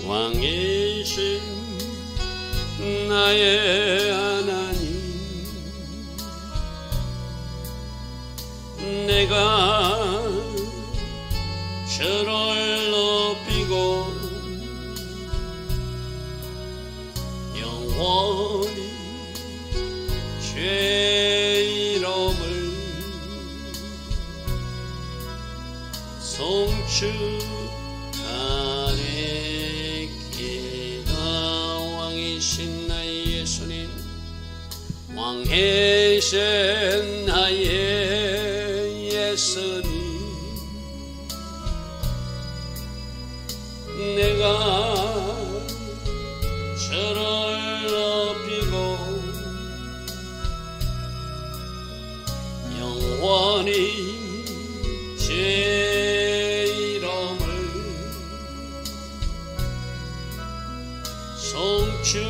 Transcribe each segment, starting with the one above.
왕이신 나의 하나님, 내가 주를 높이고 영원히 주의 이름을 송축하리이다. 왕이신 나의 예수님, 왕이신 나의 예수님, 내가 주를 높이고 영원히 주의 이름을 송축하리이다.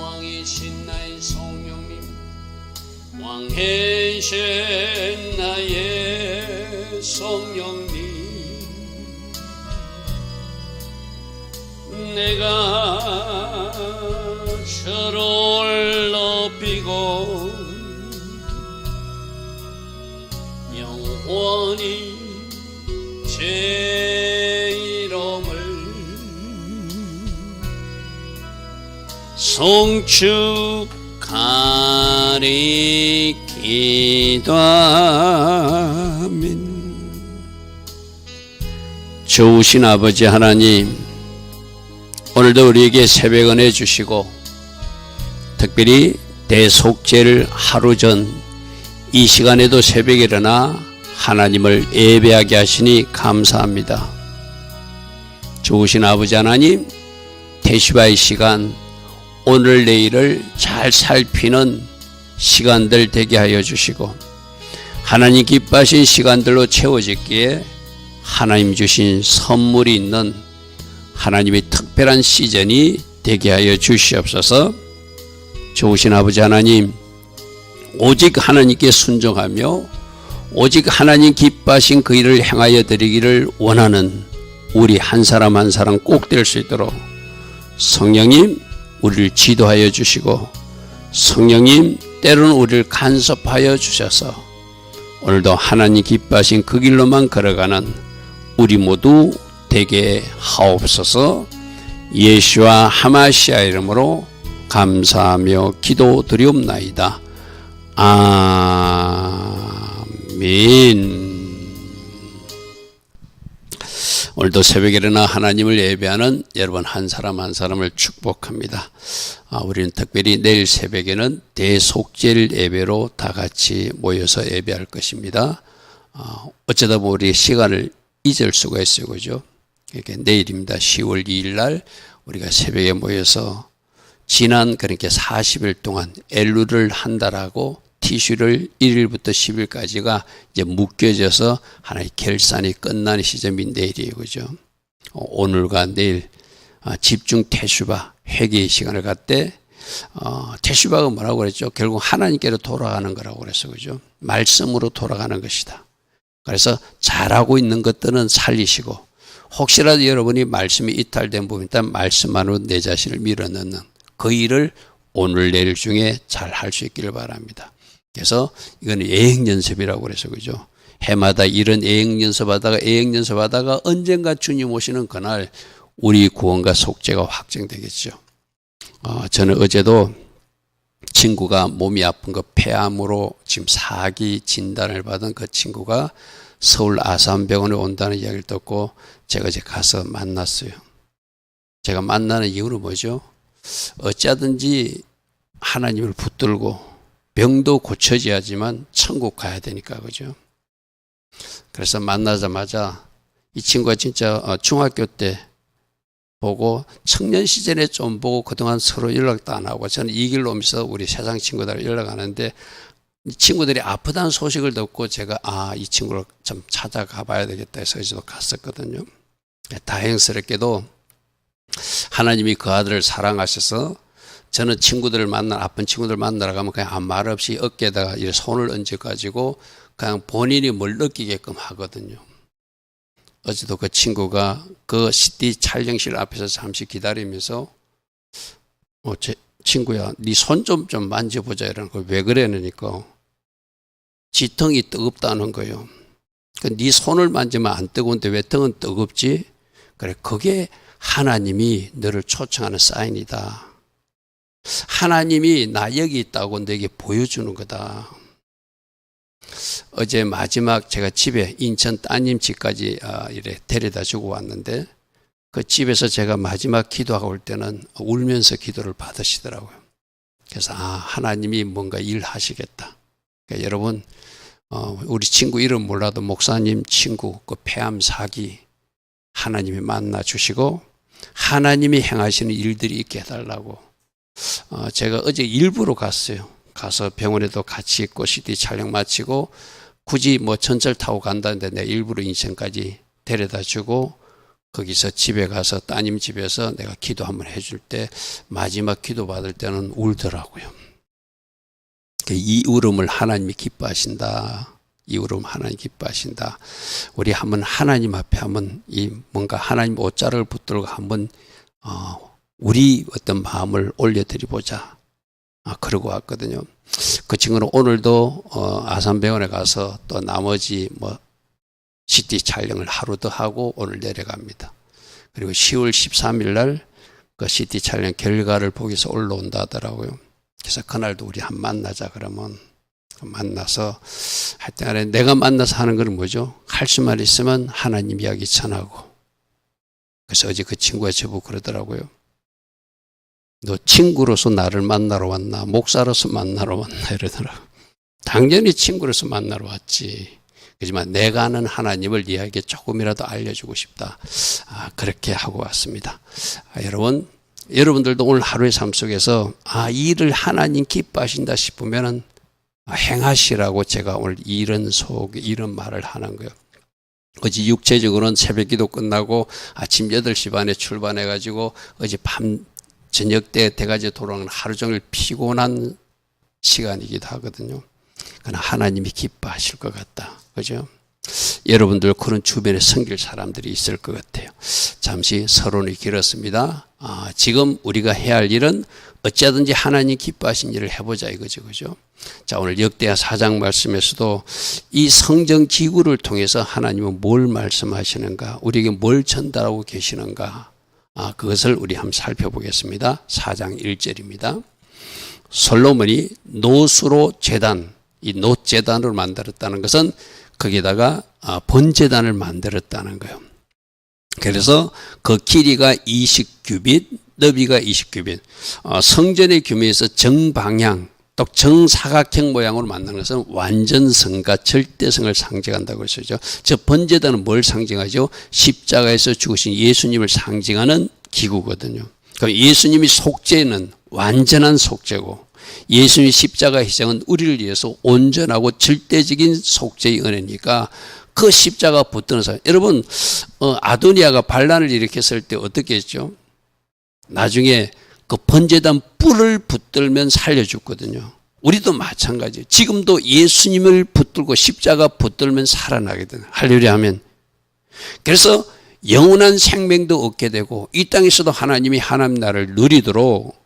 왕이신 나의 성령님, 왕이신 나의 성령님, 내가 주를 높이고 영원히 제 이름을 송축하리이다. 아멘. 좋으신 아버지 하나님, 오늘도 우리에게 새벽 은혜 주시고 특별히 대속죄를 하루 전 이 시간에도 새벽에 일어나 하나님을 예배하게 하시니 감사합니다. 좋으신 아버지 하나님, 태시바의 시간, 오늘 내일을 잘 살피는 시간들 되게 하여 주시고 하나님 기뻐하신 시간들로 채워지기에 하나님 주신 선물이 있는 하나님의 특별한 시즌이 되게 하여 주시옵소서. 좋으신 아버지 하나님, 오직 하나님께 순종하며 오직 하나님 기뻐하신 그 일을 행하여 드리기를 원하는 우리 한 사람 한 사람 꼭 될 수 있도록 성령님 우리를 지도하여 주시고 성령님 때로는 우리를 간섭하여 주셔서 오늘도 하나님 기뻐하신 그 길로만 걸어가는 우리 모두 되게 하옵소서. 예수와 하마시아 이름으로 감사하며 기도드리옵나이다. 아멘. 오늘도 새벽에 일어나 하나님을 예배하는 여러분 한 사람 한 사람을 축복합니다. 우리는 특별히 내일 새벽에는 대속죄일 예배로 다 같이 모여서 예배할 것입니다. 어쩌다 보면 우리 시간을 잊을 수가 있어요, 그죠? 그러니까 내일입니다. 10월 2일 날 우리가 새벽에 모여서 지난 그렇게 40일 동안 엘루를 한다라고 티슈를 1일부터 10일까지가 이제 묶여져서 하나의 결산이 끝나는 시점이 내일이에요, 그죠? 오늘과 내일 집중 테슈바 회개의 시간을 갖때 테슈바가 뭐라고 그랬죠? 결국 하나님께로 돌아가는 거라고 그랬어, 그죠? 말씀으로 돌아가는 것이다. 그래서 잘하고 있는 것들은 살리시고 혹시라도 여러분이 말씀이 이탈된 부분이 있다면 말씀 안으로 내 자신을 밀어넣는 그 일을 오늘 내일 중에 잘 할 수 있기를 바랍니다. 그래서 이건 예행연습이라고 그래서 그죠? 해마다 이런 예행연습하다가 언젠가 주님 오시는 그날 우리 구원과 속죄가 확정되겠죠. 저는 어제도 친구가 몸이 아픈 거 폐암으로 지금 4기 진단을 받은 그 친구가 서울 아산병원에 온다는 이야기를 듣고 제가 이제 가서 만났어요. 제가 만나는 이유는 뭐죠? 어찌하든지 하나님을 붙들고 병도 고쳐져야지만 천국 가야 되니까, 그죠? 그래서 만나자마자 이 친구가 진짜 중학교 때 보고 청년 시절에 좀 보고 그동안 서로 연락도 안 하고 저는 이 길로 오면서 우리 세상 친구들 연락하는데 이 친구들이 아프다는 소식을 듣고 제가 이 친구를 좀 찾아가 봐야 되겠다 해서 저도 갔었거든요. 다행스럽게도 하나님이 그 아들을 사랑하셔서 저는 친구들을 아픈 친구들 만나러 가면 그냥 아무 말 없이 어깨에다가 손을 얹어가지고 그냥 본인이 뭘 느끼게끔 하거든요. 어제도 그 친구가 그 CD 촬영실 앞에서 잠시 기다리면서 제 친구야, 네 손 좀 만져보자 이러는 거. 왜 그러니까 지텅이 뜨겁다는 거예요. 네 손을 만지면 안 뜨거운데 왜 등은 뜨겁지? 그래, 그게 하나님이 너를 초청하는 사인이다. 하나님이 나 여기 있다고 내게 보여주는 거다. 어제 마지막 제가 집에 인천 따님 집까지 이래 데려다 주고 왔는데 그 집에서 제가 마지막 기도하고 올 때는 울면서 기도를 받으시더라고요. 그래서 하나님이 뭔가 일하시겠다. 그러니까 여러분 우리 친구 이름 몰라도 목사님 친구 그 폐암 사기 하나님이 만나 주시고 하나님이 행하시는 일들이 있게 해달라고 제가 어제 일부러 갔어요. 가서 병원에도 같이 있고 CD 촬영 마치고 굳이 뭐 전철 타고 간다는데 내가 일부러 인천까지 데려다 주고 거기서 집에 가서 따님 집에서 내가 기도 한번 해줄 때 마지막 기도 받을 때는 울더라고요. 이 울음을 하나님이 기뻐하신다. 이 울음 하나님 기뻐하신다. 우리 한번 하나님 앞에 한번 이 뭔가 하나님 옷자락을 붙들고 한번 우리 어떤 마음을 올려드리보자. 그러고 왔거든요. 그 친구는 오늘도 아산병원에 가서 또 나머지 CT 촬영을 하루 더 하고 오늘 내려갑니다. 그리고 10월 13일 날 그 CT 촬영 결과를 보기 위해서 올라온다 하더라고요. 그래서 그날도 우리 한 만나자 그러면 만나서 하여튼 간에 내가 만나서 하는 건 뭐죠? 할 수만 있으면 하나님 이야기 전하고. 그래서 어제 그 친구가 저보고 그러더라고요. 너 친구로서 나를 만나러 왔나? 목사로서 만나러 왔나? 이러더라고요. 당연히 친구로서 만나러 왔지. 그렇지만 내가 아는 하나님을 네에게 조금이라도 알려주고 싶다. 그렇게 하고 왔습니다. 여러분들도 오늘 하루의 삶 속에서 이 일을 하나님 기뻐하신다 싶으면은 행하시라고 제가 오늘 이런 말을 하는 거예요. 어제 육체적으로는 새벽 기도 끝나고 아침 8시 반에 출발해가지고 어제 저녁 때 대가지에 돌아오는 하루 종일 피곤한 시간이기도 하거든요. 그러나 하나님이 기뻐하실 것 같다. 그죠? 여러분들 그런 주변에 섬길 사람들이 있을 것 같아요. 잠시 서론이 길었습니다. 지금 우리가 해야 할 일은 어찌하든지 하나님 기뻐하신 일을 해보자 이거죠. 그죠? 자, 오늘 역대하 4장 말씀에서도 이 성전 기구를 통해서 하나님은 뭘 말씀하시는가, 우리에게 뭘 전달하고 계시는가, 그것을 우리 한번 살펴보겠습니다. 4장 1절입니다. 솔로몬이 노수로 제단, 이 놋제단으로 만들었다는 것은 거기다가 번제단을 만들었다는 거예요. 그래서 그 길이가 20규빗, 너비가 20규빗. 성전의 규모에서 정방향, 또 정사각형 모양으로 만드는 것은 완전성과 절대성을 상징한다고 했었죠. 저 번제단은 뭘 상징하죠? 십자가에서 죽으신 예수님을 상징하는 기구거든요. 그럼 예수님이 속죄는 완전한 속죄고 예수님의 십자가 희생은 우리를 위해서 온전하고 절대적인 속죄의 은혜니까 그 십자가 붙드는 사람. 여러분 아도니아가 반란을 일으켰을 때 어떻게 했죠? 나중에 그 번제단 뿔을 붙들면 살려줬거든요. 우리도 마찬가지예요. 지금도 예수님을 붙들고 십자가 붙들면 살아나거든요. 할렐루야 하면. 그래서 영원한 생명도 얻게 되고 이 땅에서도 하나님이 하나님 나라를 누리도록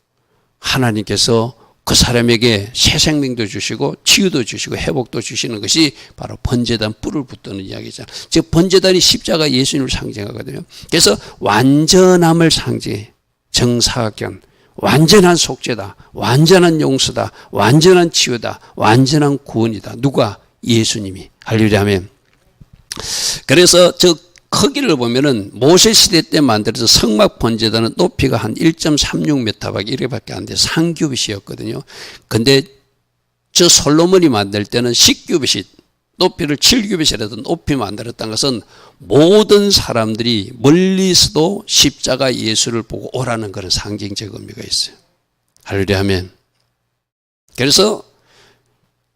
하나님께서 그 사람에게 새 생명도 주시고 치유도 주시고 회복도 주시는 것이 바로 번제단 뿔을 붙드는 이야기잖아요. 즉 번제단이 십자가 예수님을 상징하거든요. 그래서 완전함을 상징해. 정사각형, 완전한 속죄다, 완전한 용서다, 완전한 치유다, 완전한 구원이다. 누가? 예수님이. 할렐루야 아멘. 그래서 저 크기를 보면은 모세 시대 때 만들어서 성막 번제단은 높이가 한 1.36m밖에 이렇게밖에 안 돼. 상규빗이었거든요. 근데 저 솔로몬이 만들 때는 10규빗이 높이를 7규빗이라도 높이 만들었다는 것은 모든 사람들이 멀리서도 십자가 예수를 보고 오라는 그런 상징적 의미가 있어요. 할렐루야 아멘. 그래서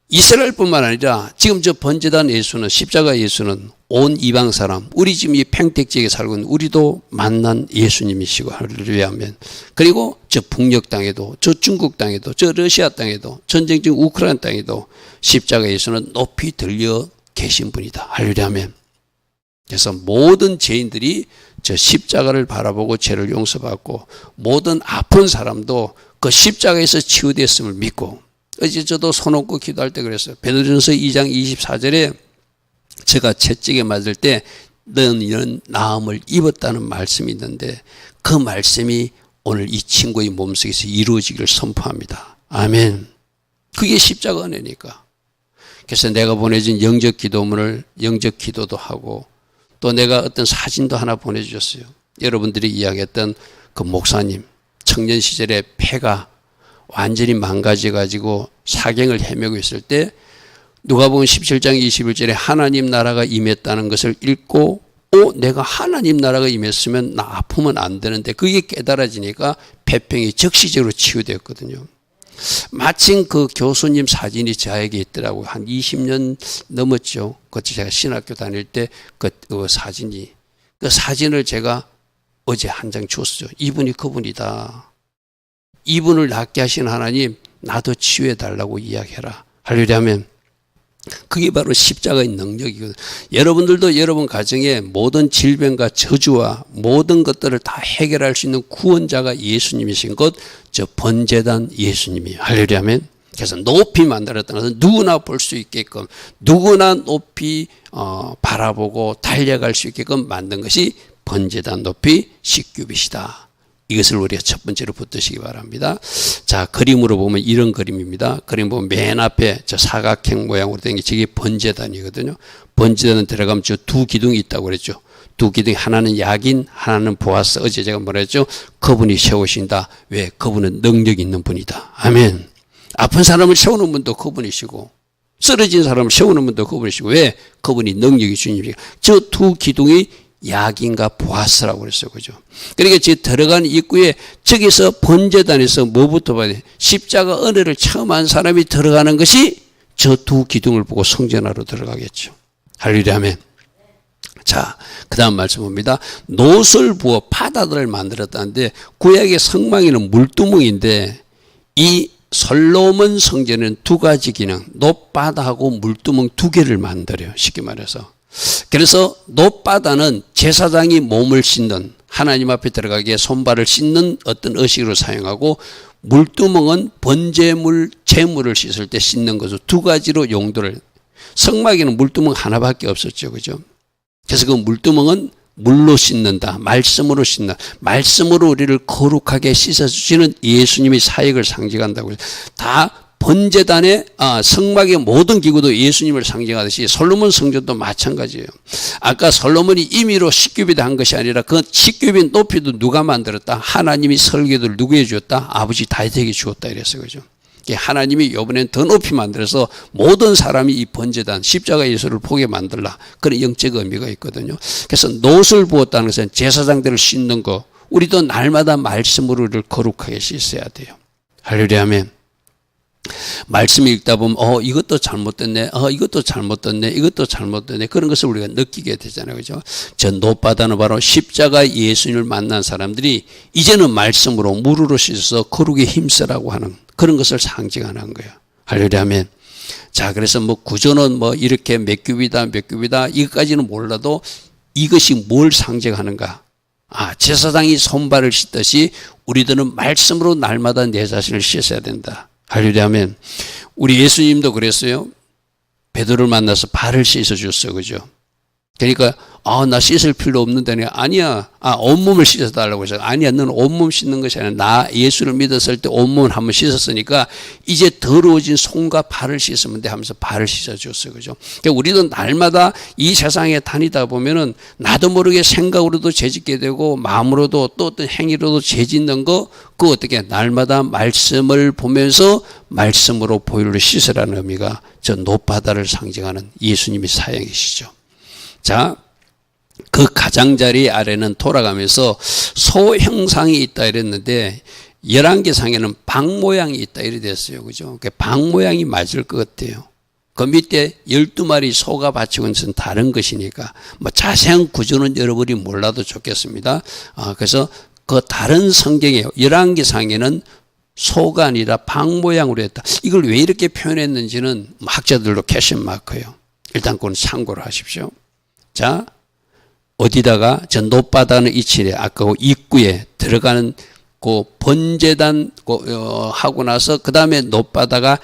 이스라엘뿐만 아니라 지금 저 번제단 예수는 십자가 예수는 온 이방 사람, 우리 지금 이 평택 지역에 살고 있는 우리도 만난 예수님이시고 할렐루야 아멘. 그리고 저 북녘 땅에도, 저 중국 땅에도, 저 러시아 땅에도, 전쟁 중 우크라이나 땅에도 십자가 예수는 높이 들려 계신 분이다. 할렐루야 아멘. 그래서 모든 죄인들이 저 십자가를 바라보고 죄를 용서받고 모든 아픈 사람도 그 십자가에서 치유됐음을 믿고 어제 저도 손 얹고 기도할 때 그랬어요. 베드로전서 2장 24절에 제가 채찍에 맞을 때 너는 나음을 입었다는 말씀이 있는데 그 말씀이 오늘 이 친구의 몸속에서 이루어지기를 선포합니다. 아멘. 그게 십자가 은혜니까. 그래서 내가 보내준 영적 기도문을 영적 기도도 하고 또 내가 어떤 사진도 하나 보내주셨어요. 여러분들이 이야기했던 그 목사님 청년 시절에 폐가 완전히 망가져가지고 사경을 헤매고 있을 때 누가복음 17장 21절에 하나님 나라가 임했다는 것을 읽고 내가 하나님 나라가 임했으면 나 아프면 안 되는데 그게 깨달아지니까 폐병이 즉시적으로 치유되었거든요. 마침 그 교수님 사진이 저에게 있더라고요. 한 20년 넘었죠. 그때 제가 신학교 다닐 때 그 사진이. 그 사진을 제가 어제 한 장 줬어요. 이분이 그분이다. 이분을 낫게 하신 하나님 나도 치유해달라고 이야기해라. 할렐루야 하면 그게 바로 십자가의 능력이거든요. 여러분들도 여러분 가정에 모든 질병과 저주와 모든 것들을 다 해결할 수 있는 구원자가 예수님이신 것, 저 번제단 예수님이에요. 할렐루야 아멘. 그래서 높이 만들었다는 것은 누구나 볼 수 있게끔 누구나 높이 바라보고 달려갈 수 있게끔 만든 것이 번제단 높이 십규빗이다. 이것을 우리가 첫 번째로 붙드시기 바랍니다. 자, 그림으로 보면 이런 그림입니다. 그림 보면 맨 앞에 저 사각형 모양으로 된 게 저게 번제단이거든요. 번제단은 들어가면 저 두 기둥이 있다고 그랬죠. 두 기둥이 하나는 야긴, 하나는 보아스. 어제 제가 뭐라 했죠? 그분이 세우신다. 왜? 그분은 능력 있는 분이다. 아멘. 아픈 사람을 세우는 분도 그분이시고 쓰러진 사람을 세우는 분도 그분이시고 왜? 그분이 능력이 주님이니까. 저 두 기둥이 야긴과 보아스라고 그랬어요. 그죠? 그러니까 저 들어간 입구에 저기서 번제단에서 뭐부터 봐야 돼? 십자가 은혜를 처음 한 사람이 들어가는 것이 저 두 기둥을 보고 성전하러 들어가겠죠. 할렐루야 아멘. 자, 그 다음 말씀 봅니다. 노를 부어 바다들을 만들었다는데 구약의 성막에는 물두멍인데 이 솔로몬 성전은 두 가지 기능, 놋바다하고 물두멍 두 개를 만들어요. 쉽게 말해서. 그래서 놋바다는 제사장이 몸을 씻는 하나님 앞에 들어가기에 손발을 씻는 어떤 의식으로 사용하고 물두멍은 번제물, 제물을 씻을 때 씻는 것으로 두 가지로 용도를 성막에는 물두멍 하나밖에 없었죠. 그죠? 그래서 그 물두멍은 물로 씻는다. 말씀으로 씻는다. 말씀으로 우리를 거룩하게 씻어주시는 예수님의 사역을 상징한다고 해서 다 번제단의 성막의 모든 기구도 예수님을 상징하듯이 솔로몬 성전도 마찬가지예요. 아까 솔로몬이 임의로 십규빗 한 것이 아니라 그 십규빗 높이도 누가 만들었다? 하나님이 설계도를 누구에게 주었다? 아버지 다윗에게 주었다 이랬어요. 그죠? 하나님이 이번엔 더 높이 만들어서 모든 사람이 이 번제단 십자가 예수를 보게 만들라. 그런 영적 의미가 있거든요. 그래서 놋을 부었다는 것은 제사장들을 씻는 거. 우리도 날마다 말씀으로 우리를 거룩하게 씻어야 돼요. 할렐루야 아멘. 말씀 읽다 보면 이것도 잘못됐네. 이것도 잘못됐네. 이것도 잘못됐네. 그런 것을 우리가 느끼게 되잖아요. 그죠? 저 놋바다는 바로 십자가 예수님을 만난 사람들이 이제는 말씀으로 물으로 씻어서 거룩에 힘쓰라고 하는 그런 것을 상징하는 거예요. 할렐루야 아멘. 자, 그래서 뭐 구조는 뭐 이렇게 몇 규비다 이것까지는 몰라도 이것이 뭘 상징하는가? 제사장이 손발을 씻듯이 우리들은 말씀으로 날마다 내 자신을 씻어야 된다. 할렐루야 아멘. 우리 예수님도 그랬어요. 베드로를 만나서 발을 씻어 줬어요. 그죠? 그러니까 나 씻을 필요 없는데 아니야. 온몸을 씻어 달라고 해서 아니야. 너는 온몸 씻는 것이 아니라 나 예수를 믿었을 때 온몸을 한번 씻었으니까 이제 더러워진 손과 발을 씻으면 돼 하면서 발을 씻어 줬어요. 그죠? 그러니까 우리도 날마다 이 세상에 다니다 보면은 나도 모르게 생각으로도 죄짓게 되고 마음으로도 또 어떤 행위로도 죄짓는 거 그거 어떻게 날마다 말씀을 보면서 말씀으로 보혈로 씻으라는 의미가 저 놋바다를 상징하는 예수님의 사역이시죠. 자, 그 가장자리 아래는 돌아가면서 소 형상이 있다 이랬는데 11개상에는 방 모양이 있다 이래 됐어요. 그죠? 방 모양이 맞을 것 같아요. 그 밑에 12마리 소가 바치고 있는 것은 다른 것이니까 뭐 자세한 구조는 여러분이 몰라도 좋겠습니다. 그래서 그 다른 성경에 11개상에는 소가 아니라 방 모양으로 했다. 이걸 왜 이렇게 표현했는지는 학자들도 캐션 마크예요. 일단 그건 참고를 하십시오. 자, 어디다가 저 높바다는 이치에 아까 그 입구에 들어가는 그 번제단 하고 나서 그 다음에 높바다가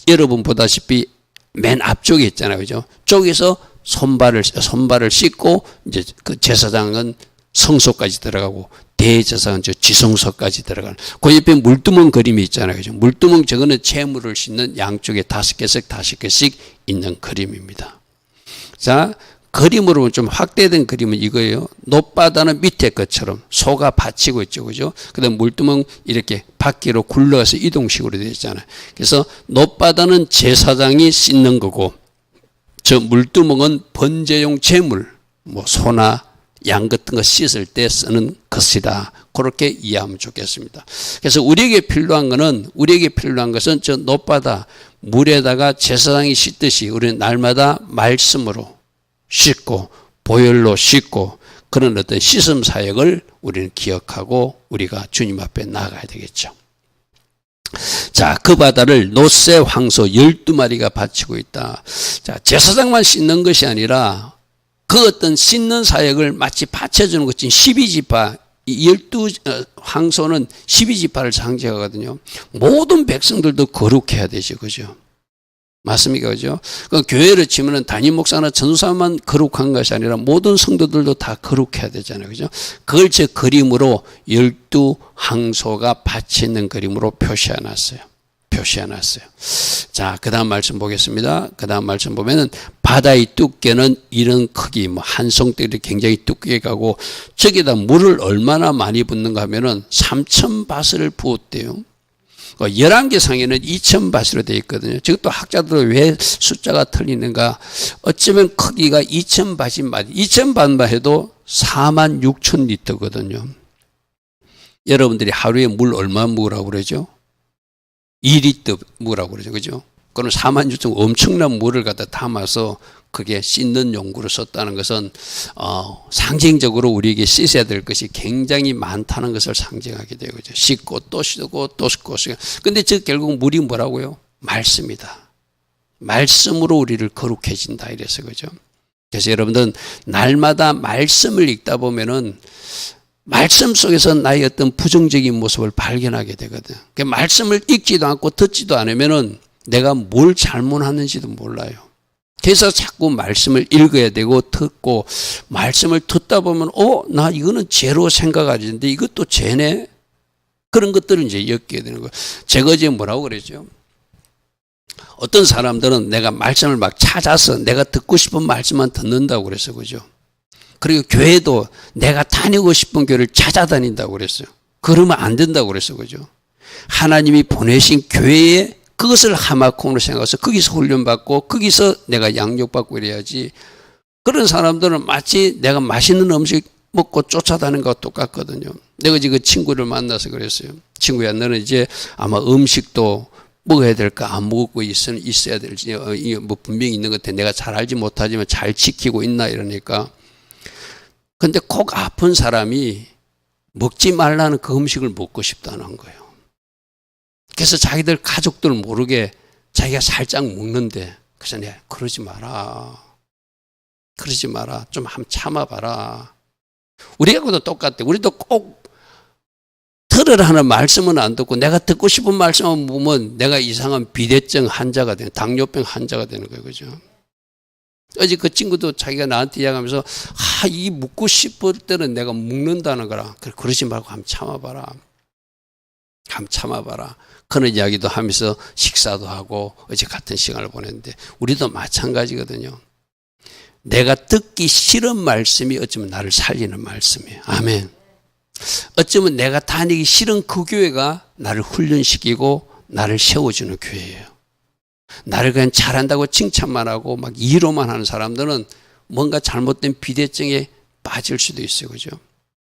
여러분 보다시피 맨 앞쪽에 있잖아요, 그죠? 쪽에서 손발을 씻고 이제 그 제사장은 성소까지 들어가고 대제사장은 저 지성소까지 들어가는 그 옆에 물두멍 그림이 있잖아요, 그죠? 물두멍 저거는 재물을 싣는 양쪽에 5개씩 있는 그림입니다. 자, 그림으로 좀 확대된 그림은 이거예요. 높바다는 밑에 것처럼 소가 받치고 있죠, 그죠? 그다음 물두멍 이렇게 바퀴로 굴러가서 이동식으로 되어 있잖아요. 그래서 높바다는 제사장이 씻는 거고, 저 물두멍은 번제용 제물, 뭐 소나 양 같은 거 씻을 때 쓰는 것이다. 그렇게 이해하면 좋겠습니다. 그래서 우리에게 필요한 것은 저 높바다 물에다가 제사장이 씻듯이 우리는 날마다 말씀으로 씻고 보혈로 씻고 그런 어떤 씻음 사역을 우리는 기억하고 우리가 주님 앞에 나아가야 되겠죠. 자, 그 바다를 놋새 황소 12마리가 바치고 있다. 자, 제사장만 씻는 것이 아니라 그 어떤 씻는 사역을 마치 바쳐주는 것처럼 12지파, 12 황소는 12지파를 상징하거든요. 모든 백성들도 거룩해야 되죠, 그죠? 맞습니까? 그죠? 그 교회를 치면은 담임 목사나 전도사만 거룩한 것이 아니라 모든 성도들도 다 거룩해야 되잖아요. 그죠? 그걸 제 그림으로 12항소가 바치는 그림으로 표시해 놨어요. 자, 그 다음 말씀 보겠습니다. 그 다음 말씀 보면은 바다의 두께는 이런 크기, 뭐 한 송떼들이 굉장히 두껍게 가고 저기다 물을 얼마나 많이 붓는가 하면은 3,000바스를 부었대요. 11개 상에는 2,000바스로 되어 있거든요. 저것도 학자들은 왜 숫자가 틀리는가? 어쩌면 크기가 2,000바스만, 2,000바스만 해도 46,000리터거든요. 여러분들이 하루에 물 얼마 먹으라고 그러죠? 2리터 먹으라고 그러죠. 그죠? 그럼 46,000 엄청난 물을 갖다 담아서 그게 씻는 용구로 썼다는 것은 상징적으로 우리에게 씻어야 될 것이 굉장히 많다는 것을 상징하게 되고, 그죠? 씻고 또 씻고 또 씻고. 근데 저 결국 물이 뭐라고요? 말씀이다. 말씀으로 우리를 거룩해진다 이래서, 그죠? 그래서 여러분들은 날마다 말씀을 읽다 보면은 말씀 속에서 나의 어떤 부정적인 모습을 발견하게 되거든. 그 말씀을 읽지도 않고 듣지도 않으면은 내가 뭘 잘못하는지도 몰라요. 그래서 자꾸 말씀을 읽어야 되고 듣고, 말씀을 듣다 보면 나 이거는 죄로 생각하는데 이것도 죄네. 그런 것들을 이제 엮게 되는 거예요. 제가 이제 뭐라고 그랬죠? 어떤 사람들은 내가 말씀을 막 찾아서 내가 듣고 싶은 말씀만 듣는다고 그랬어, 그죠? 그리고 교회도 내가 다니고 싶은 교회를 찾아다닌다고 그랬어요. 그러면 안 된다고 그랬어, 그죠? 하나님이 보내신 교회에 그것을 하마콩으로 생각해서 거기서 훈련받고 거기서 내가 양육받고 이래야지. 그런 사람들은 마치 내가 맛있는 음식 먹고 쫓아다니는 것과 똑같거든요. 내가 지금 그 친구를 만나서 그랬어요. 친구야, 너는 이제 아마 음식도 먹어야 될까 안 먹고 있어야 될지 뭐 분명히 있는 것 같아. 내가 잘 알지 못하지만 잘 지키고 있나 이러니까. 근데 꼭 아픈 사람이 먹지 말라는 그 음식을 먹고 싶다는 거예요. 그래서 자기들 가족들 모르게 자기가 살짝 먹는데, 그래서 내가 그러지 마라. 좀 한번 참아봐라. 우리하고도 똑같아. 우리도 꼭 들으라 하는 말씀은 안 듣고 내가 듣고 싶은 말씀만 보면 내가 이상한 비대증 환자가 되는, 당뇨병 환자가 되는 거예요. 그죠? 어제 그 친구도 자기가 나한테 이야기하면서 이 묻고 싶을 때는 내가 묵는다는 거라. 그러지 말고 한번 참아봐라. 그런 이야기도 하면서 식사도 하고 어제 같은 시간을 보냈는데, 우리도 마찬가지거든요. 내가 듣기 싫은 말씀이 어쩌면 나를 살리는 말씀이에요. 아멘. 어쩌면 내가 다니기 싫은 그 교회가 나를 훈련시키고 나를 세워주는 교회예요. 나를 그냥 잘한다고 칭찬만 하고 막 이로만 하는 사람들은 뭔가 잘못된 비대증에 빠질 수도 있어요. 그죠?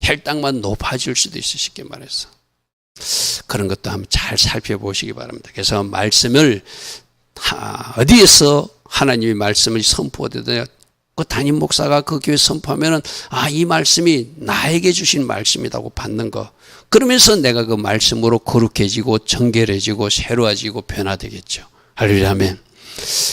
혈당만 높아질 수도 있어요. 쉽게 말해서. 그런 것도 한번 잘 살펴보시기 바랍니다. 그래서 말씀을 어디에서 하나님의 말씀을 선포되더냐, 그 담임 목사가 그 교회 선포하면은 이 말씀이 나에게 주신 말씀이라고 받는 거. 그러면서 내가 그 말씀으로 거룩해지고 정결해지고 새로워지고 변화되겠죠. 할렐루야, 아멘.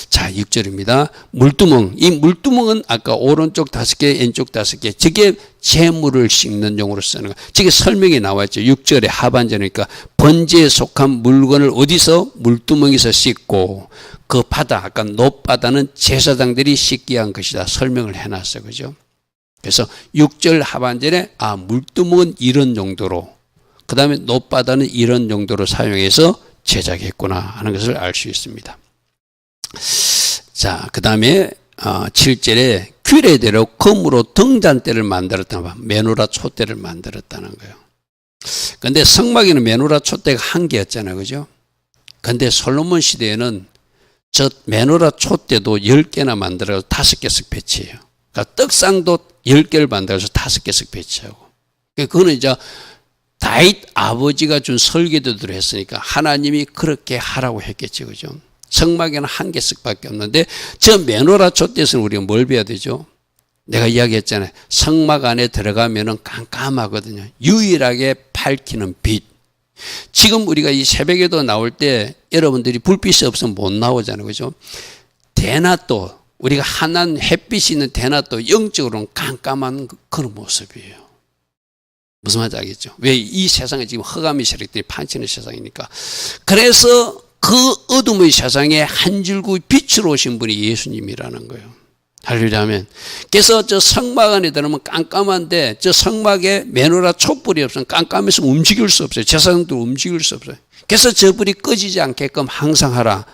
자, 6절입니다. 물두멍. 이 물두멍은 아까 오른쪽 5개, 왼쪽 5개. 저게 재물을 씻는 용으로 쓰는 거. 저게 설명이 나왔죠. 6절의 하반절이니까 번제에 속한 물건을 어디서? 물두멍에서 씻고 그 바다, 아까 놋바다는 제사장들이 씻게 한 것이다. 설명을 해놨어요. 그죠? 그래서 6절 하반절에 물두멍은 이런 정도로, 그 다음에 놋바다는 이런 정도로 사용해서 제작했구나 하는 것을 알 수 있습니다. 자, 그 다음에 7절에 규례대로 금으로 등잔대를 만들었다는 거, 메노라 촛대를 만들었다는 거예요. 근데 성막에는 메노라 촛대가 한 개였잖아요. 그죠? 근데 솔로몬 시대에는 저 메노라 촛대도 10개나 만들어서 5개씩 배치해요. 그러니까 떡상도 10개를 만들어서 5개씩 배치하고. 그거는 이제 다윗 아버지가 준 설계도대로 했으니까 하나님이 그렇게 하라고 했겠죠. 그죠? 성막에는 1개씩밖에 없는데 저 메노라 촛대에서는 우리가 뭘 배워야 되죠? 내가 이야기했잖아요. 성막 안에 들어가면은 깜깜하거든요. 유일하게 밝히는 빛. 지금 우리가 이 새벽에도 나올 때 여러분들이 불빛이 없으면 못 나오잖아요. 그죠? 대낮도 우리가 환한 햇빛이 있는 대낮도 영적으로는 깜깜한 그런 모습이에요. 무슨 말인지 알겠죠? 왜? 이 세상에 지금 흑암의 세력들이 판치는 세상이니까. 그래서 그 어둠의 세상에 한 줄기 빛으로 오신 분이 예수님이라는 거예요. 할렐루야면. 그래서 저 성막 안에 들어오면 깜깜한데 저 성막에 메노라 촛불이 없으면 깜깜해서 움직일 수 없어요. 제사장도 움직일 수 없어요. 그래서 저 불이 꺼지지 않게끔 항상 하라.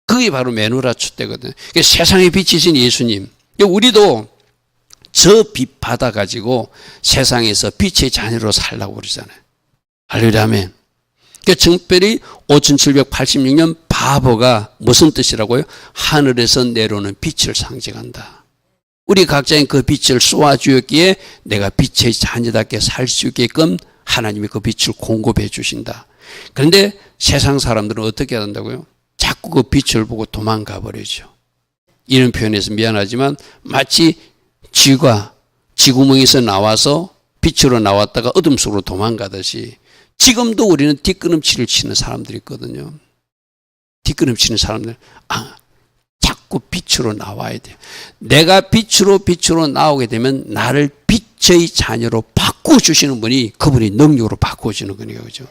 그게 바로 메노라 촛대거든요. 세상에 비치신 예수님. 우리도 저 빛 받아가지고 세상에서 빛의 자녀로 살라고 그러잖아요. 할렐루야면. 특별히 5786년 바보가 무슨 뜻이라고요? 하늘에서 내려오는 빛을 상징한다. 우리 각자인 그 빛을 쏘아주었기에 내가 빛의 자녀답게 살 수 있게끔 하나님이 그 빛을 공급해 주신다. 그런데 세상 사람들은 어떻게 한다고요? 자꾸 그 빛을 보고 도망가 버리죠. 이런 표현에서 미안하지만 마치 쥐가 쥐구멍에서 나와서 빛으로 나왔다가 어둠 속으로 도망가듯이 지금도 우리는 뒷걸음치를 치는 사람들이 있거든요. 뒷걸음치는 사람들, 자꾸 빛으로 나와야 돼요. 내가 빛으로 나오게 되면 나를 빛의 자녀로 바꿔주시는 분이 그분이 능력으로 바꿔주는 거니까, 그죠?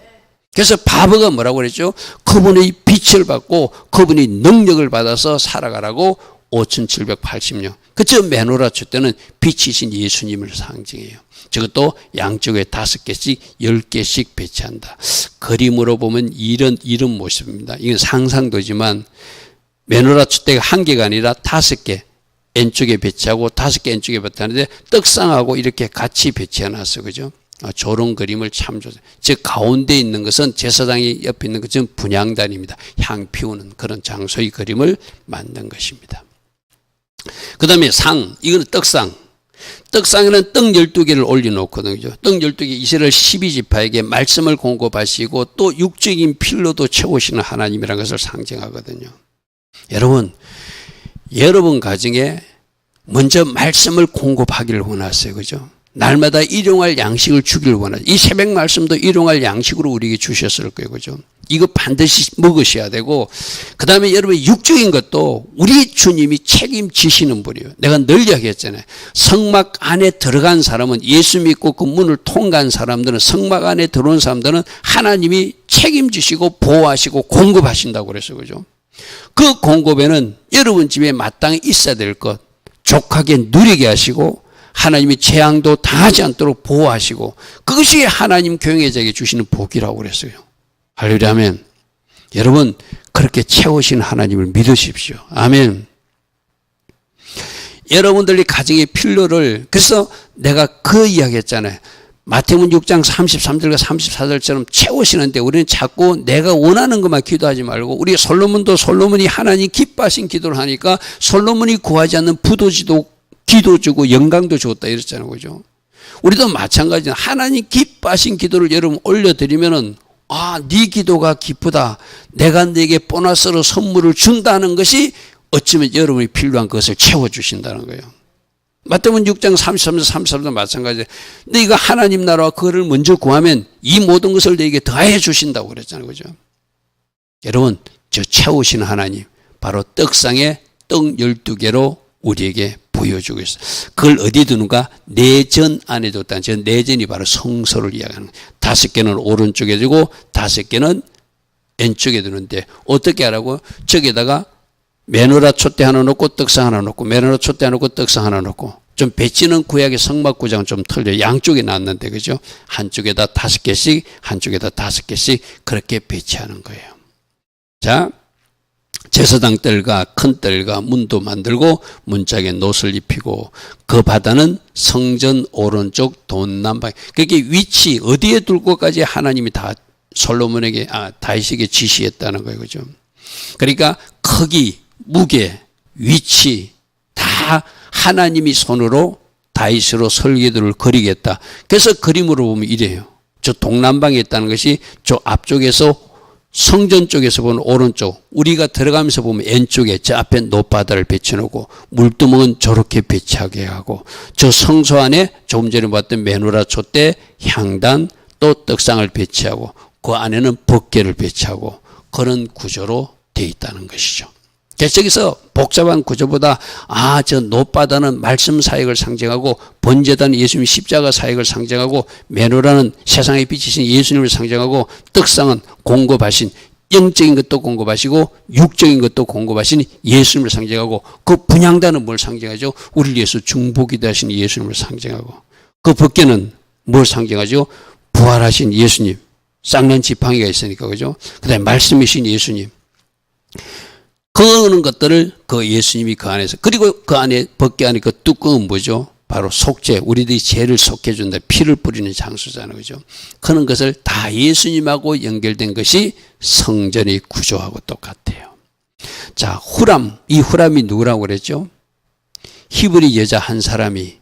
그래서 바보가 뭐라고 그랬죠? 그분의 빛을 받고 그분이 능력을 받아서 살아가라고 5780년. 그저 메노라 촛대는 빛이신 예수님을 상징해요. 저것도 양쪽에 5개씩, 10개씩 배치한다. 그림으로 보면 이런 모습입니다. 이건 상상도지만 메노라 촛대가 1개가 아니라 5개 왼쪽에 배치하고 5개 왼쪽에 배치하는데 떡상하고 이렇게 같이 배치해놨어요. 그죠? 저런 그림을 참 좋아요. 즉 가운데 있는 것은 제사장이 옆에 있는 것은 분향단입니다. 향 피우는 그런 장소의 그림을 만든 것입니다. 그 다음에 상, 이거는 떡상. 떡상에는 떡 12개를 올려놓거든요. 떡 12개 이스라엘 12지파에게 말씀을 공급하시고 또 육적인 필로도 채우시는 하나님이라는 것을 상징하거든요. 여러분 가정에 먼저 말씀을 공급하기를 원하세요. 그죠? 날마다 일용할 양식을 주기를 원하죠. 이 새벽 말씀도 일용할 양식으로 우리에게 주셨을 거예요. 그죠? 이거 반드시 먹으셔야 되고, 그 다음에 여러분 육적인 것도 우리 주님이 책임지시는 분이에요. 내가 늘 이야기했잖아요. 성막 안에 들어간 사람은, 예수 믿고 그 문을 통과한 사람들은, 성막 안에 들어온 사람들은 하나님이 책임지시고 보호하시고 공급하신다고 그랬어요. 그죠? 그 공급에는 여러분 집에 마땅히 있어야 될 것, 족하게 누리게 하시고 하나님이 재앙도 당하지 않도록 보호하시고, 그것이 하나님 교회자에게 주시는 복이라고 그랬어요. 할렐루야. 아멘. 여러분 그렇게 채우신 하나님을 믿으십시오. 아멘. 여러분들이 가정의 필요를, 그래서 내가 그 이야기 했잖아요. 마태복음 6장 33절과 34절처럼 채우시는데 우리는 자꾸 내가 원하는 것만 기도하지 말고, 우리 솔로몬이 하나님 기뻐하신 기도를 하니까 솔로몬이 구하지 않는 부도지도 기도 주고 영광도 주었다 이랬잖아요. 그죠? 우리도 마찬가지로 하나님 기뻐하신 기도를 여러분 올려드리면은, 네 기도가 기쁘다. 내가 네게 보너스로 선물을 준다는 것이 어쩌면 여러분이 필요한 것을 채워주신다는 거예요. 마태복음 6장 33절 34절도 마찬가지예요. 네가 하나님 나라와 그를 먼저 구하면 이 모든 것을 네게 더해 주신다고 그랬잖아요. 그죠? 여러분, 저 채우시는 하나님, 바로 떡상에 떡 12개로 우리에게 보여주고 있어요. 그걸 어디 두는가? 내전 안에 뒀다는, 저 내전이 바로 성소를 이야기하는 거예요. 5개는 오른쪽에 두고 5개는 왼쪽에 두는데 어떻게 하라고? 저기다가 메노라 촛대 하나 놓고 떡상 하나 놓고, 메노라 촛대 하나 놓고 떡상 하나 놓고. 좀 배치는 구약의 성막구장은 좀 틀려요. 양쪽에 놨는데, 그죠? 한쪽에다 5개씩, 한쪽에다 5개씩 그렇게 배치하는 거예요. 자, 제사장 뜰과 큰 뜰과 문도 만들고 문짝에 놋을 입히고, 그 바다는 성전 오른쪽 동남방. 그게 위치 어디에 둘 것까지 하나님이 다 솔로몬에게, 다윗에게 지시했다는 거예요. 그죠? 그러니까 크기, 무게, 위치 다 하나님이 손으로 다윗으로 설계도를 그리겠다. 그래서 그림으로 보면 이래요. 저 동남방에 있다는 것이 저 앞쪽에서 성전 쪽에서 보면 오른쪽, 우리가 들어가면서 보면 왼쪽에 저 앞에 놋바다를 배치해놓고 물두멍은 저렇게 배치하게 하고, 저 성소 안에 조금 전에 봤던 메노라 촛대, 향단, 또 떡상을 배치하고 그 안에는 법궤를 배치하고 그런 구조로 되어 있다는 것이죠. 그래서 여기서 복잡한 구조보다 저 놋바다는 말씀 사역을 상징하고, 번제단은 예수님 십자가 사역을 상징하고, 메노라는 세상에 비치신 예수님을 상징하고, 떡상은 공급하신 영적인 것도 공급하시고 육적인 것도 공급하신 예수님을 상징하고, 그 분향단은 뭘 상징하죠? 우리를 위해서 중보기도 하신 예수님을 상징하고, 그 법궤는 뭘 상징하죠? 부활하신 예수님, 쌍난 지팡이가 있으니까, 그죠? 그 다음에 말씀이신 예수님, 그런 것들을 그 예수님이 그 안에서, 그리고 그 안에 벗게 안에 그 뚜껑은 뭐죠? 바로 속죄, 우리들이 죄를 속해준다, 피를 뿌리는 장소잖아요. 그죠? 그런 것을 다 예수님하고 연결된 것이 성전의 구조하고 똑같아요. 자, 후람, 이 후람이 누구라고 그랬죠? 히브리 여자 한 사람이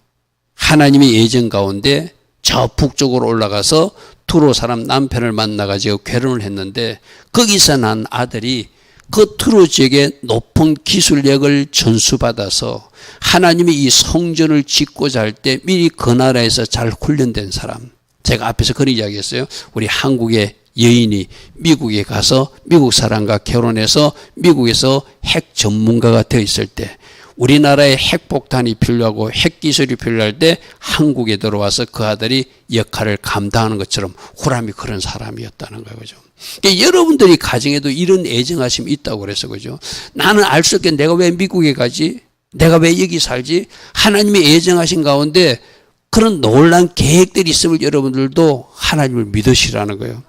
하나님의 예정 가운데 저 북쪽으로 올라가서 두로 사람 남편을 만나가지고 결혼을 했는데, 거기서 난 아들이 그 두로 지역의 높은 기술력을 전수받아서 하나님이 이 성전을 짓고자 할 때 미리 그 나라에서 잘 훈련된 사람. 제가 앞에서 그런 이야기 했어요. 우리 한국의 여인이 미국에 가서 미국 사람과 결혼해서 미국에서 핵 전문가가 되어 있을 때, 우리나라에 핵폭탄이 필요하고 핵기술이 필요할 때 한국에 들어와서 그 아들이 역할을 감당하는 것처럼 후람이 그런 사람이었다는 거예요. 그죠? 그러니까 여러분들이 가정에도 이런 애정하심이 있다고 그래서, 그죠? 나는 알 수 없게 내가 왜 미국에 가지? 내가 왜 여기 살지? 하나님의 애정하신 가운데 그런 놀란 계획들이 있음을 여러분들도 하나님을 믿으시라는 거예요.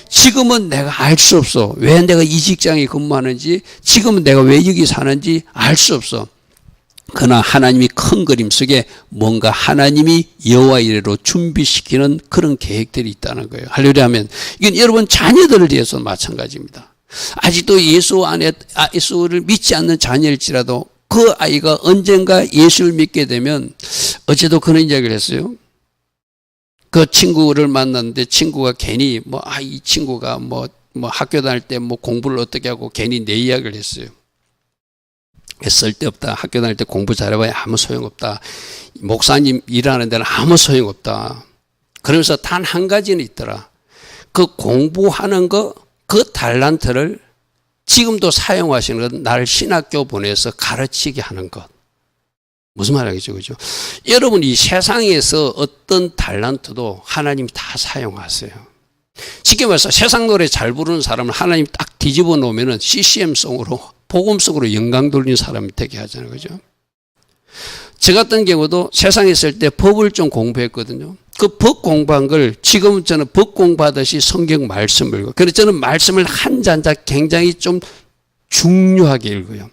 지금은 내가 알 수 없어. 왜 내가 이 직장에 근무하는지, 지금은 내가 왜 여기 사는지 알 수 없어. 그러나 하나님이 큰 그림 속에 뭔가 하나님이 여호와 이레로 준비시키는 그런 계획들이 있다는 거예요. 할렐루야 하면, 이건 여러분 자녀들을 위해서 마찬가지입니다. 아직도 예수를 믿지 않는 자녀일지라도 그 아이가 언젠가 예수를 믿게 되면, 어제도 그런 이야기를 했어요. 그 친구를 만났는데 친구가 괜히 이 친구가 학교 다닐 때 공부를 어떻게 하고 괜히 내 이야기를 했어요. 쓸데없다. 학교 다닐 때 공부 잘해봐야 아무 소용없다. 목사님 일하는 데는 아무 소용없다. 그러면서 단 한 가지는 있더라. 그 공부하는 그 달란트를 지금도 사용하시는 것, 나를 신학교 보내서 가르치게 하는 것. 무슨 말이겠죠, 그죠? 여러분, 이 세상에서 어떤 달란트도 하나님이 다 사용하세요. 쉽게 말해서 세상 노래 잘 부르는 사람을 하나님 딱 뒤집어 놓으면 CCM송으로, 복음속으로 영광 돌리는 사람이 되게 하잖아요. 그죠? 저 같은 경우도 세상에 있을 때 법을 좀 공부했거든요. 그 법 공부한 걸 지금은 저는 법 공부하듯이 성경 말씀을 읽고, 그래서 저는 말씀을 한 잔자 굉장히 좀 중요하게 읽어요.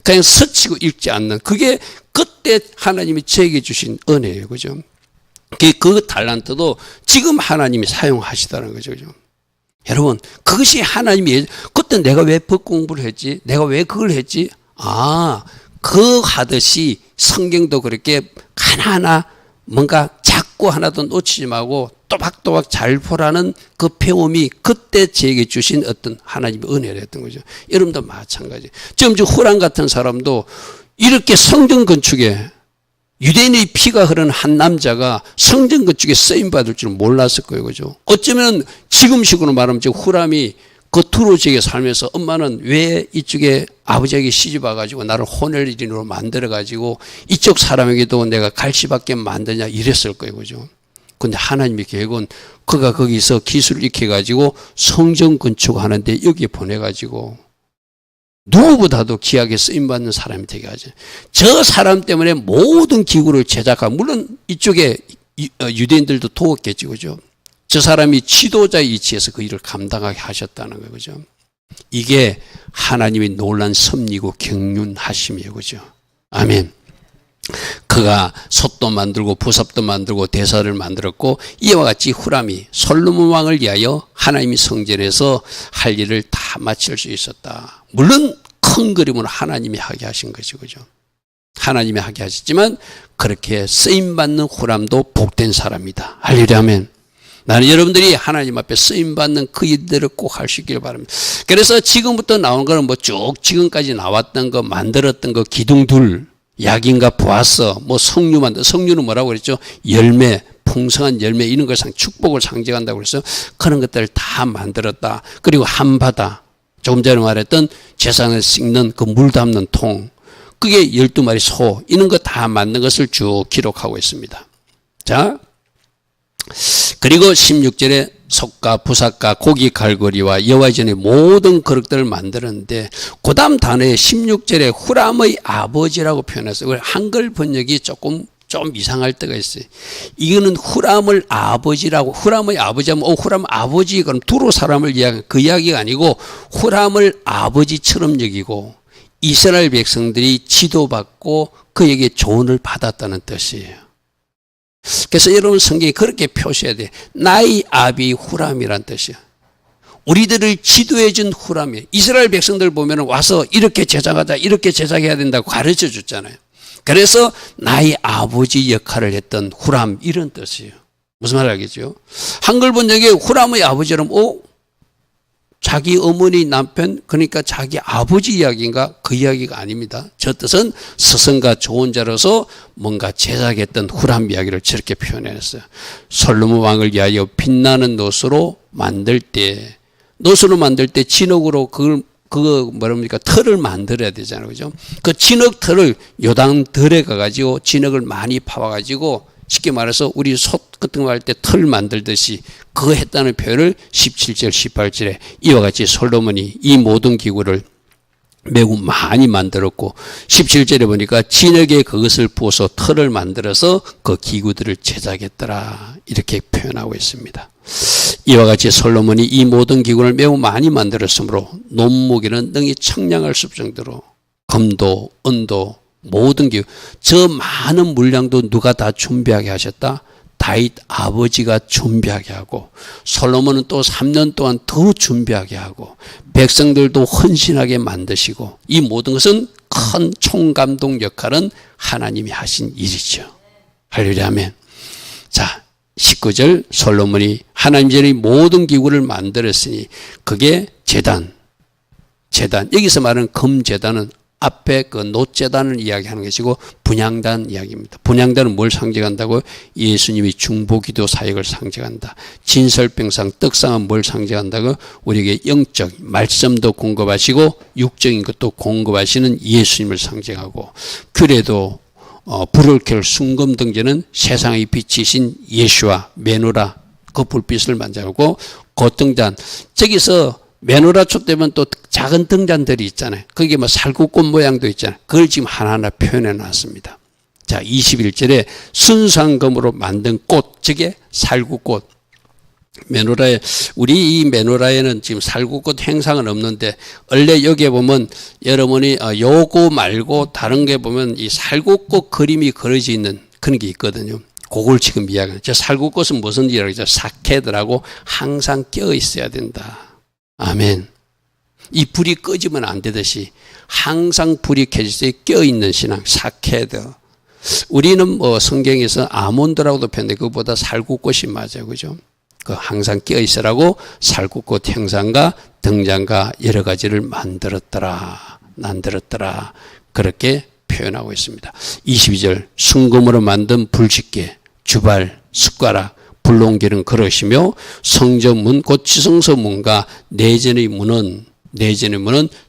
그냥 스치고 읽지 않는, 그게 그때 하나님이 저에게 주신 은혜예요. 그죠? 그 달란트도 지금 하나님이 사용하시다는 거죠. 그죠? 여러분, 그것이 하나님이, 그때 내가 왜 법 공부를 했지? 내가 왜 그걸 했지? 그 하듯이 성경도 그렇게 하나하나 뭔가 작고 하나도 놓치지 말고 또박또박 잘 보라는 그 배움이 그때 제게 주신 어떤 하나님의 은혜였던 거죠. 여러분도 마찬가지. 지금 저 후람 같은 사람도 이렇게 성전 건축에 유대인의 피가 흐르는 한 남자가 성전 건축에 쓰임받을 줄 몰랐을 거예요. 그죠? 어쩌면 지금식으로 말하면 저 후람이 그 두로 지역에 살면서 엄마는 왜 이쪽에 아버지에게 시집 와가지고 나를 호넬인으로 만들어가지고 이쪽 사람에게도 내가 갈치밖에 만드냐 이랬을 거예요. 그죠? 근데 하나님이 결국은 그가 거기서 기술을 익혀가지고 성전 건축하는데 여기에 보내가지고 누구보다도 귀하게 쓰임받는 사람이 되게 하죠. 저 사람 때문에 모든 기구를 제작하고, 물론 이쪽에 유대인들도 도웠겠지, 그죠? 저 사람이 지도자의 위치에서 그 일을 감당하게 하셨다는 거예요, 그죠? 이게 하나님의 놀란 섭리고 경륜하심이에요, 그죠? 아멘. 그가 솥도 만들고 부삽도 만들고 대사를 만들었고, 이와 같이 후람이 솔로몬 왕을 위하여 하나님이 성전에서 할 일을 다 마칠 수 있었다. 물론 큰 그림으로 하나님이 하게 하신 것이죠, 그죠? 하나님이 하게 하셨지만 그렇게 쓰임받는 후람도 복된 사람이다. 할렐루야, 아멘. 나는 여러분들이 하나님 앞에 쓰임받는 그 일들을 꼭 할 수 있기를 바랍니다. 그래서 지금부터 나오는 거는 뭐 쭉 지금까지 나왔던 거, 만들었던 거, 기둥들, 약인가 보았어, 뭐 석류 만들, 석류는 뭐라고 그랬죠? 열매, 풍성한 열매, 이런 걸 축복을 상징한다고 그래서 그런 것들을 다 만들었다. 그리고 한바다, 조금 전에 말했던 제사를 씻는 그 물 담는 통, 그게 12마리 소, 이런 거 다 만든 것을 쭉 기록하고 있습니다. 자, 그리고 16절에 솥과 부삭과 고기 갈고리와 여호와의 전의 모든 그릇들을 만들었는데, 그 다음 단어에 16절에 후람의 아버지라고 표현했어요. 한글 번역이 좀 이상할 때가 있어요. 이거는 후람을 아버지라고, 후람의 아버지하면 후람 아버지, 그럼 두로 사람을 이야기하는 그 이야기가 아니고 후람을 아버지처럼 여기고 이스라엘 백성들이 지도받고 그에게 조언을 받았다는 뜻이에요. 그래서 여러분 성경에 그렇게 표시해야 돼. 나의 아비 후람이란 뜻이야. 우리들을 지도해 준 후람이에요. 이스라엘 백성들 보면 와서 이렇게 제작하자, 이렇게 제작해야 된다고 가르쳐 줬잖아요. 그래서 나의 아버지 역할을 했던 후람, 이런 뜻이에요. 무슨 말 알겠죠? 한글 번역에 후람의 아버지라면 자기 어머니 남편, 그러니까 자기 아버지 이야기인가? 그 이야기가 아닙니다. 저 뜻은 스승과 좋은 자로서 뭔가 제작했던 후람 이야기를 저렇게 표현했어요. 솔로몬 왕을 위하여 빛나는 놋으로 만들 때 진흙으로 그거 뭐랍니까? 털을 만들어야 되잖아요, 그죠? 그 진흙 털을 요당들에 가가지고 진흙을 많이 파와가지고, 쉽게 말해서 우리 솥 같은 거 할 때 털 만들듯이 그거 했다는 표현을 17절 18절에 이와 같이 솔로몬이 이 모든 기구를 매우 많이 만들었고, 17절에 보니까 진흙에 그것을 부어서 털을 만들어서 그 기구들을 제작했더라, 이렇게 표현하고 있습니다. 이와 같이 솔로몬이 이 모든 기구를 매우 많이 만들었으므로 논무기는 능히 청량할 수 없을 정도로 금도 은도 모든 기구, 저 많은 물량도 누가 다 준비하게 하셨다? 다윗 아버지가 준비하게 하고, 솔로몬은 또 3년 동안 더 준비하게 하고, 백성들도 헌신하게 만드시고, 이 모든 것은 큰 총감독 역할은 하나님이 하신 일이죠. 할렐루야, 아멘. 자, 19절 솔로몬이 하나님 전에 모든 기구를 만들었으니 그게 제단, 여기서 말하는 금제단은 앞에 그 놋제단을 이야기하는 것이고, 분향단 이야기입니다. 분향단은 뭘 상징한다고? 예수님이 중보기도 사역을 상징한다. 진설병상, 떡상은 뭘 상징한다고? 우리에게 영적 말씀도 공급하시고 육적인 것도 공급하시는 예수님을 상징하고, 규례도 불을 켤 순금등재는 세상의 빛이신 예수와 메노라, 그 불빛을 만져하고, 고등잔, 저기서 메노라초 때문에 또 작은 등잔들이 있잖아요. 그게 뭐 살구꽃 모양도 있잖아요. 그걸 지금 하나하나 표현해 놨습니다. 자, 21절에 순수한 금으로 만든 꽃, 저게 살구꽃. 메노라에, 우리 이 메노라에는 지금 살구꽃 행상은 없는데, 원래 여기에 보면 여러분이 요거 말고 다른 게 보면 이 살구꽃 그림이 그려져 있는 그런 게 있거든요. 그걸 지금 이야기하는. 저 살구꽃은 무슨 일이라고 하죠? 사케들하고 항상 껴 있어야 된다. 아멘. 이 불이 꺼지면 안 되듯이 항상 불이 켜질 때 껴있는 신앙, 사케드. 우리는 뭐 성경에서 아몬드라고도 표현돼, 그보다 살구꽃이 맞아요, 그죠? 그 항상 껴있으라고 살구꽃 행상과 등잔과 여러 가지를 만들었더라, 그렇게 표현하고 있습니다. 22절 순금으로 만든 불식개, 주발, 숟가락, 불론길은 그러시며 성전문 곧 지성소 문과 내전의 문은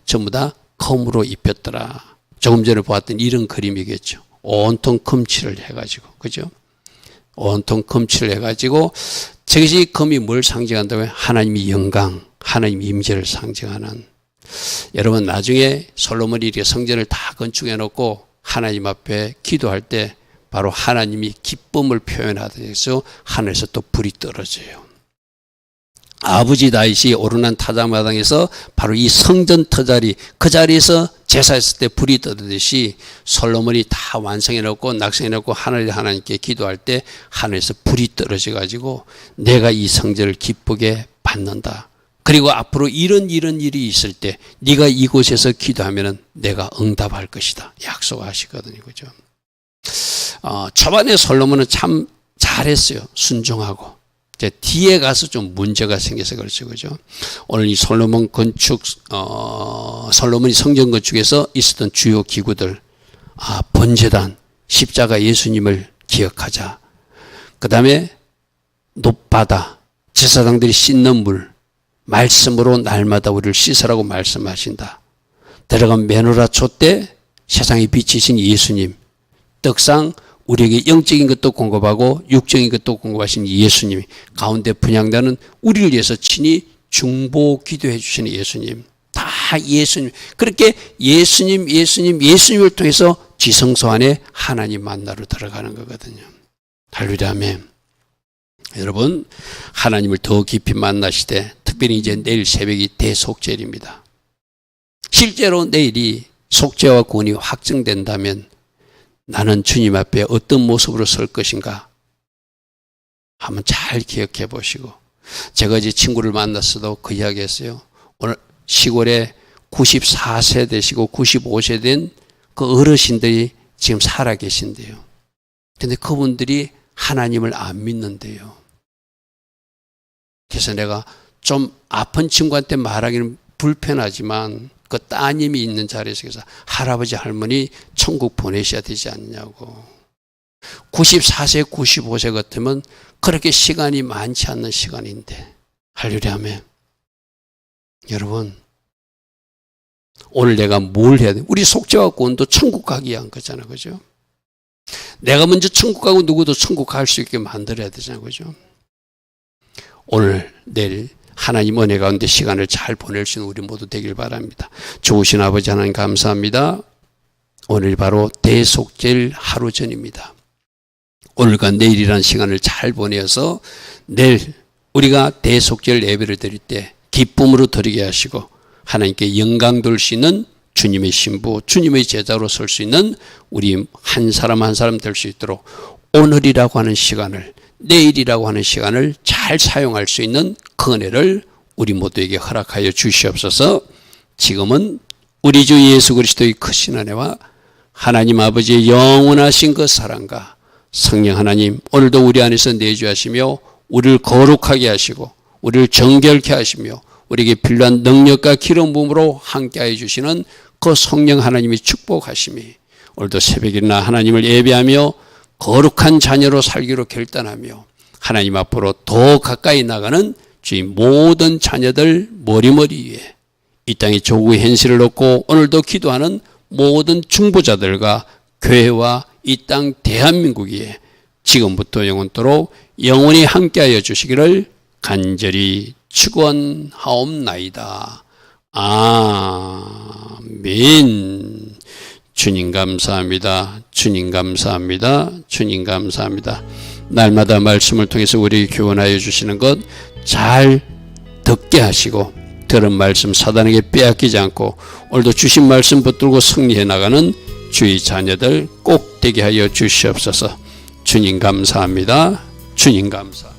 전부 다 검으로 입혔더라. 조금 전에 보았던 이런 그림이겠죠. 온통 금칠을 해가지고, 그죠? 온통 금칠을 해가지고, 저것이 금이 뭘 상징한다고요? 하나님의 영광, 하나님의 임재를 상징하는. 여러분, 나중에 솔로몬이 이렇게 성전을 다 건축해 놓고 하나님 앞에 기도할 때 바로 하나님이 기쁨을 표현하듯이 해서 하늘에서 또 불이 떨어져요. 아버지 다윗이 오르난 타작마당에서 바로 이 성전 터자리, 그 자리에서 제사했을 때 불이 떠듯이 솔로몬이 다 완성해 놓고 낙성해 놓고 하나님께 기도할 때 하늘에서 불이 떨어져 가지고 내가 이 성전을 기쁘게 받는다. 그리고 앞으로 이런 일이 있을 때 네가 이곳에서 기도하면은 내가 응답할 것이다. 약속하시거든요. 그죠? 초반에 솔로몬은 참 잘했어요. 순종하고. 이제 뒤에 가서 좀 문제가 생겨서 그렇죠. 그죠? 오늘 이 솔로몬 건축, 솔로몬이 성전 건축에서 있었던 주요 기구들, 번제단, 십자가 예수님을 기억하자. 그 다음에 높바다, 제사장들이 씻는 물, 말씀으로 날마다 우리를 씻으라고 말씀하신다. 들어간 메노라 촛대, 세상에 비치신 예수님, 떡상, 우리에게 영적인 것도 공급하고 육적인 것도 공급하신 예수님이 가운데 분향단은 우리를 위해서 친히 중보 기도해 주시는 예수님. 다 예수님. 그렇게 예수님을 통해서 지성소 안에 하나님 만나러 들어가는 거거든요. 할렐루야 아멘. 여러분, 하나님을 더 깊이 만나시되 특별히 이제 내일 새벽이 대속죄일입니다. 실제로 내일이 속죄와 구원이 확정된다면 나는 주님 앞에 어떤 모습으로 설 것인가 한번 잘 기억해 보시고, 제가 이제 친구를 만났어도 그 이야기 했어요. 오늘 시골에 94세 되시고 95세 된 그 어르신들이 지금 살아 계신데요. 근데 그분들이 하나님을 안 믿는데요. 그래서 내가 좀 아픈 친구한테 말하기는 불편하지만 그 따님이 있는 자리에서 그래서 할아버지 할머니 천국 보내셔야 되지 않냐고. 94세 95세 같으면 그렇게 시간이 많지 않는 시간인데 할렐루야 아멘. 여러분, 오늘 내가 뭘 해야 돼? 우리 속죄와 구원도 천국 가기 위한 거잖아, 그죠? 내가 먼저 천국 가고 누구도 천국 갈 수 있게 만들어야 되잖아, 그죠? 오늘 내일 하나님 은혜 가운데 시간을 잘 보낼 수 있는 우리 모두 되길 바랍니다. 좋으신 아버지 하나님 감사합니다. 오늘 바로 대속죄일 하루 전입니다. 오늘과 내일이라는 시간을 잘 보내서 내일 우리가 대속죄일 예배를 드릴 때 기쁨으로 드리게 하시고 하나님께 영광 돌 수 있는 주님의 신부, 주님의 제자로 설 수 있는 우리 한 사람 한 사람 될 수 있도록 오늘이라고 하는 시간을, 내일이라고 하는 시간을 잘 사용할 수 있는 그 은혜를 우리 모두에게 허락하여 주시옵소서. 지금은 우리 주 예수 그리스도의 크신 은혜와 하나님 아버지의 영원하신 그 사랑과 성령 하나님 오늘도 우리 안에서 내주하시며 우리를 거룩하게 하시고 우리를 정결케 하시며 우리에게 필요한 능력과 기름 부음으로 함께하여 주시는 그 성령 하나님이 축복하심이 오늘도 새벽이나 하나님을 예배하며 거룩한 자녀로 살기로 결단하며 하나님 앞으로 더 가까이 나가는 주의 모든 자녀들 머리머리 위에 이 땅의 조국의 현실을 놓고 오늘도 기도하는 모든 중보자들과 교회와 이 땅 대한민국 위에 지금부터 영원토록 영원히 함께하여 주시기를 간절히 축원하옵나이다. 아멘. 주님 감사합니다. 주님 감사합니다. 주님 감사합니다. 날마다 말씀을 통해서 우리에게 교훈하여 주시는 것 잘 듣게 하시고 들은 말씀 사단에게 빼앗기지 않고 오늘도 주신 말씀 붙들고 승리해 나가는 주의 자녀들 꼭 되게 하여 주시옵소서. 주님 감사합니다. 주님 감사합니다.